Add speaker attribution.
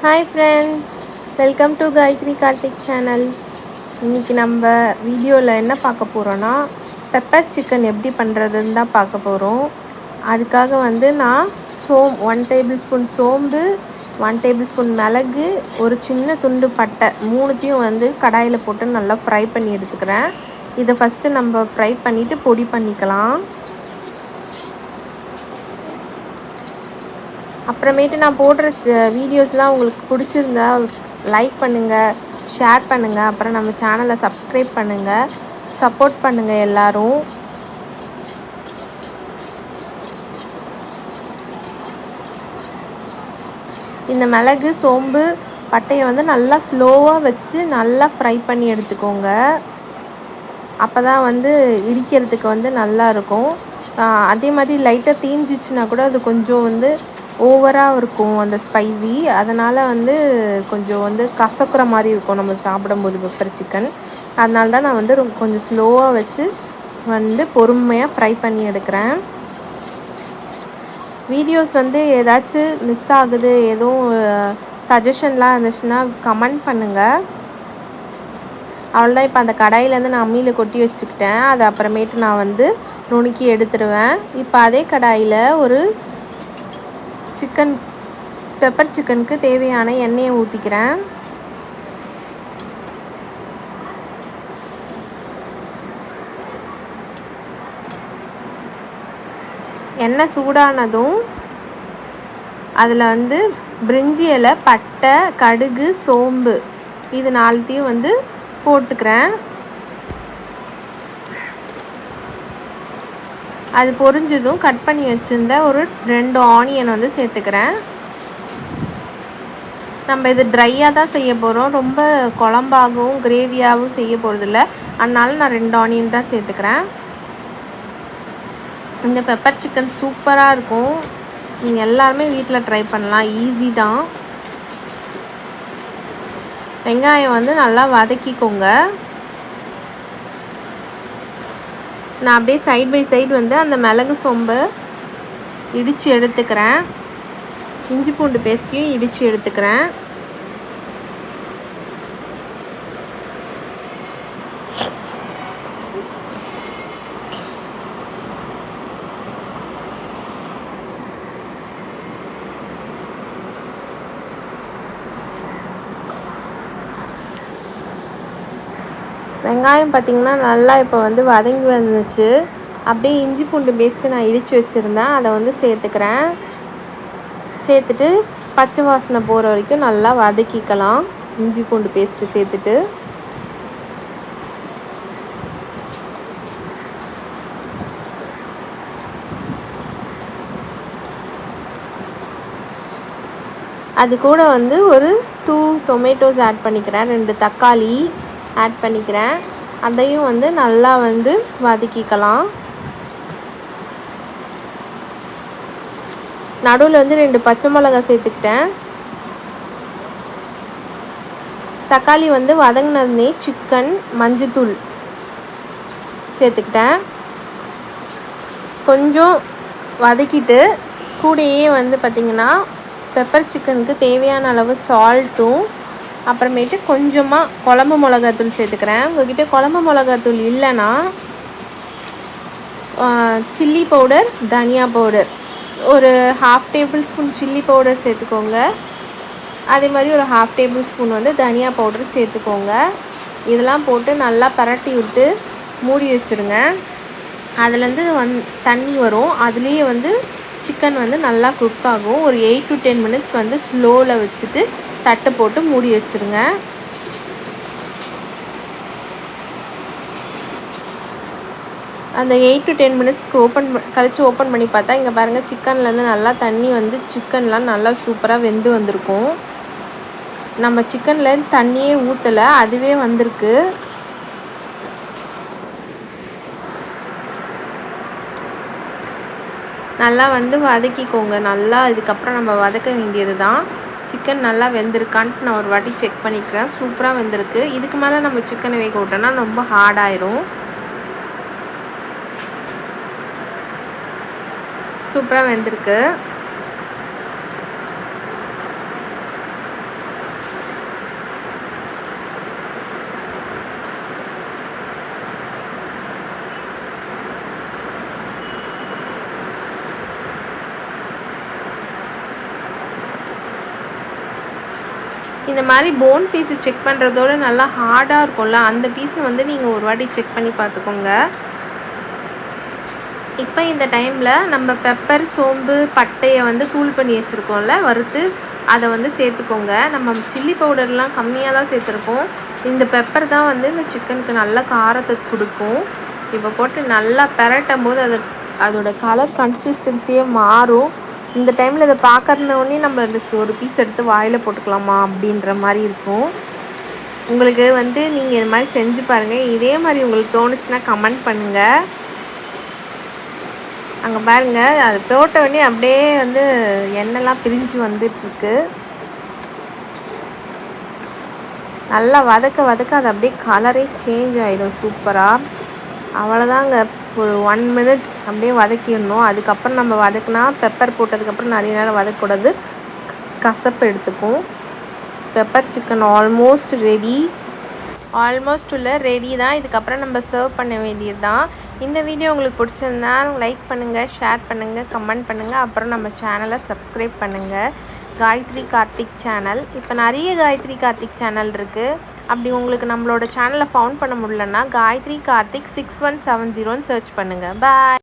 Speaker 1: Hi friends, welcome to Gayathri Karthik channel. இன்றைக்கி நம்ம வீடியோவில் என்ன பார்க்க போகிறோன்னா, பெப்பர் சிக்கன் எப்படி பண்ணுறதுன்னு தான் பார்க்க போகிறோம். அதுக்காக நான் 1 டேபிள் ஸ்பூன் சோம்பு, 1 டேபிள் ஸ்பூன் மிளகு, ஒரு சின்ன துண்டு பட்டை, மூணுத்தையும் கடாயில் போட்டு நல்லா ஃப்ரை பண்ணி எடுத்துக்கிறேன். இதை ஃபஸ்ட்டு நம்ம ஃப்ரை பண்ணிவிட்டு பொடி பண்ணிக்கலாம். அப்புறமேட்டு நான் போடுற வீடியோஸ்லாம் உங்களுக்கு பிடிச்சிருந்தா லைக் பண்ணுங்கள், ஷேர் பண்ணுங்கள், அப்புறம் நம்ம சேனலை சப்ஸ்கிரைப் பண்ணுங்கள், சப்போர்ட் பண்ணுங்கள் எல்லோரும். இந்த மிளகு, சோம்பு, பட்டையை நல்லா ஸ்லோவாக வச்சு நல்லா ஃப்ரை பண்ணி எடுத்துக்கோங்க. அப்போ தான் இடிக்கிறதுக்கு நல்லாயிருக்கும். அதே மாதிரி லைட்டாக தீஞ்சிச்சுன்னா கூட அது கொஞ்சம் ஓவராக இருக்கும் அந்த ஸ்பைசி. அதனால் கொஞ்சம் கசக்கிற மாதிரி இருக்கும் நம்ம சாப்பிடும்போது பெப்பர் சிக்கன். அதனால தான் நான் கொஞ்சம் ஸ்லோவாக வச்சு பொறுமையாக ஃப்ரை பண்ணி எடுக்கிறேன். வீடியோஸ் ஏதாச்சும் மிஸ் ஆகுது, எதுவும் சஜஷன்லாம் இருந்துச்சுன்னா கமெண்ட் பண்ணுங்கள். அவ்வளோதான். இப்போ அந்த கடாயிலேருந்து நான் அம்மியில் கொட்டி வச்சுக்கிட்டேன். அது அப்புறமேட்டு நான் நுணுக்கி எடுத்துடுவேன். இப்போ அதே கடாயில் ஒரு பெப்பர் சிக்கனுக்கு தேவையான எண்ணெயை ஊற்றிக்கிறேன். எண்ணெய் சூடானதும் அதில் பிரிஞ்சி இலை, பட்டை, கடுகு, சோம்பு இது நாலுத்தையும் போட்டுக்கிறேன். அது பொரிஞ்சதும் கட் பண்ணி வச்சுருந்த ஒரு 2 ஆனியன் சேர்த்துக்கிறேன். நம்ம இது ட்ரையாக தான் செய்ய போகிறோம், ரொம்ப குழம்பாகவும் கிரேவியாகவும் செய்ய போகிறதில்ல. அதனால நான் 2 ஆனியன் தான் சேர்த்துக்கிறேன். இந்த பெப்பர் சிக்கன் சூப்பராக இருக்கும். நீங்கள் எல்லாருமே வீட்டில் ட்ரை பண்ணலாம், ஈஸி தான். வெங்காயம் நல்லா வதக்கிக்கோங்க. நான் அப்படியே சைட் பை சைடு அந்த மிளகு சோம்பை இடித்து எடுத்துக்கிறேன். இஞ்சி பூண்டு பேஸ்ட்டையும் இடித்து எடுத்துக்கிறேன். வெங்காயம் பார்த்திங்கன்னா நல்லா இப்போ வதங்கி வந்துச்சு. அப்படியே இஞ்சி பூண்டு பேஸ்ட்டு நான் இடித்து வச்சுருந்தேன், அதை சேர்த்துக்கிறேன். சேர்த்துட்டு பச்சை வாசனை போகிற வரைக்கும் நல்லா வதக்கிக்கலாம். இஞ்சி பூண்டு பேஸ்ட்டு சேர்த்துட்டு அது கூட ஒரு 2 டொமேட்டோஸ் ஆட் பண்ணிக்கிறேன். 2 தக்காளி ஆட் பண்ணிக்கிறேன். அதையும் நல்லா வதக்கிக்கலாம். நடுவில் 2 பச்சை மிளகா சேர்த்துக்கிட்டேன். தக்காளி வதங்கினதுமே சிக்கன், மஞ்சத்தூள் சேர்த்துக்கிட்டேன். கொஞ்சம் வதக்கிட்டு கூடயே பார்த்திங்கன்னா பெப்பர் சிக்கனுக்கு தேவையான அளவு சால்ட்டும், அப்புறமேட்டு கொஞ்சமாக குழம்பு மிளகாத்தூள் சேர்த்துக்கிறேன். உங்கள்கிட்ட குழம்பு மிளகாத்தூள் இல்லைன்னா சில்லி பவுடர், தனியா பவுடர் ஒரு 1/2 டேபிள் ஸ்பூன் சில்லி பவுடர் சேர்த்துக்கோங்க. அதே மாதிரி ஒரு 1/2 டேபிள் ஸ்பூன் தனியா பவுடர் சேர்த்துக்கோங்க. இதெல்லாம் போட்டு நல்லா பரட்டி விட்டு மூடி வச்சுருங்க. அதுலேருந்து தண்ணி வரும். அதுலேயே சிக்கன் நல்லா குக் ஆகும். ஒரு 8 to 10 மினிட்ஸ் ஸ்லோவில் வச்சுட்டு தட்டை போட்டு மூடி வச்சுருங்க. அந்த 8 to 10 மினிட்ஸ்க்கு ஓப்பன் பண்ணி பார்த்தா இங்கே பாருங்கள், சிக்கன்லேருந்து நல்லா தண்ணி சிக்கன்லாம் நல்லா சூப்பராக வெந்து வந்திருக்கும். நம்ம சிக்கன்லேருந்து தண்ணியே ஊற்றலை, அதுவே வந்திருக்கு. நல்லா வதக்கிக்கோங்க. நல்லா இதுக்கப்புறம் நம்ம வதக்க வேண்டியது தான். சிக்கன் நல்லா வெந்திருக்கான்ட்டு நான் ஒரு வாட்டி செக் பண்ணிக்கிறேன். சூப்பராக வெந்திருக்கு. இதுக்கு மேலே நம்ம சிக்கனை வேக விட்டோன்னா ரொம்ப ஹார்டாயிரும். சூப்பராக வெந்திருக்கு. இந்த மாதிரி போன் பீஸு செக் பண்ணுறதோட நல்லா ஹார்டாக இருக்கும்ல, அந்த பீஸை வந்து நீங்கள் ஒரு வாட்டி செக் பண்ணி பார்த்துக்கோங்க. இப்போ இந்த டைமில் நம்ம பெப்பர், சோம்பு, பட்டையை வந்து தூள் பண்ணி வச்சுருக்கோம்ல வறுத்து, அதை வந்து சேர்த்துக்கோங்க. நம்ம சில்லி பவுடர்லாம் கம்மியாக தான் சேர்த்துருக்கோம். இந்த பெப்பர் தான் வந்து இந்த சிக்கனுக்கு நல்ல காரத்தை கொடுக்கும். இப்போ போட்டு நல்லா பெரட்டும் போது அதோட கலர் கன்சிஸ்டன்சியே மாறும். இந்த டைமில் இதை பார்க்கறனோடனே நம்ம அதுக்கு ஒரு பீஸ் எடுத்து வாயில் போட்டுக்கலாமா அப்படின்ற மாதிரி இருக்கும். உங்களுக்கு வந்து நீங்கள் இது மாதிரி செஞ்சு பாருங்கள். இதே மாதிரி உங்களுக்கு தோணுச்சுன்னா கமெண்ட் பண்ணுங்கள். அங்கே பாருங்கள், அது போட்ட உடனே அப்படியே வந்து எண்ணெய்லாம் பிரிஞ்சு வந்துட்டுருக்கு. நல்லா வதக்க அது அப்படியே கலரே சேஞ்ச் ஆகிடும் சூப்பராக. அவ்வளோதாங்க. ஒரு 1 மினிட் அப்படியே வதக்கிடணும். அதுக்கப்புறம் நம்ம வதக்குனா பெப்பர் போட்டதுக்கப்புறம் நிறைய நேரம் வதக்கக்கூடாது, கசப்பு எடுத்துக்கும். பெப்பர் சிக்கன் ஆல்மோஸ்ட் ரெடி தான். இதுக்கப்புறம் நம்ம சர்வ் பண்ண வேண்டியது தான். இந்த வீடியோ உங்களுக்கு பிடிச்சிருந்தா லைக் பண்ணுங்கள், ஷேர் பண்ணுங்கள், கமெண்ட் பண்ணுங்கள். அப்புறம் நம்ம சேனலை சப்ஸ்கிரைப் பண்ணுங்கள். காயத்ரி கார்த்திக் சேனல். இப்போ நிறைய காயத்ரி கார்த்திக் சேனல் இருக்குது. அப்படி உங்களுக்கு நம்மளோட சேனலை ஃபவுண்ட் பண்ண முடியலன்னா காயத்ரி கார்த்திக் 6170 சர்ச் பண்ணுங்கள். பாய்.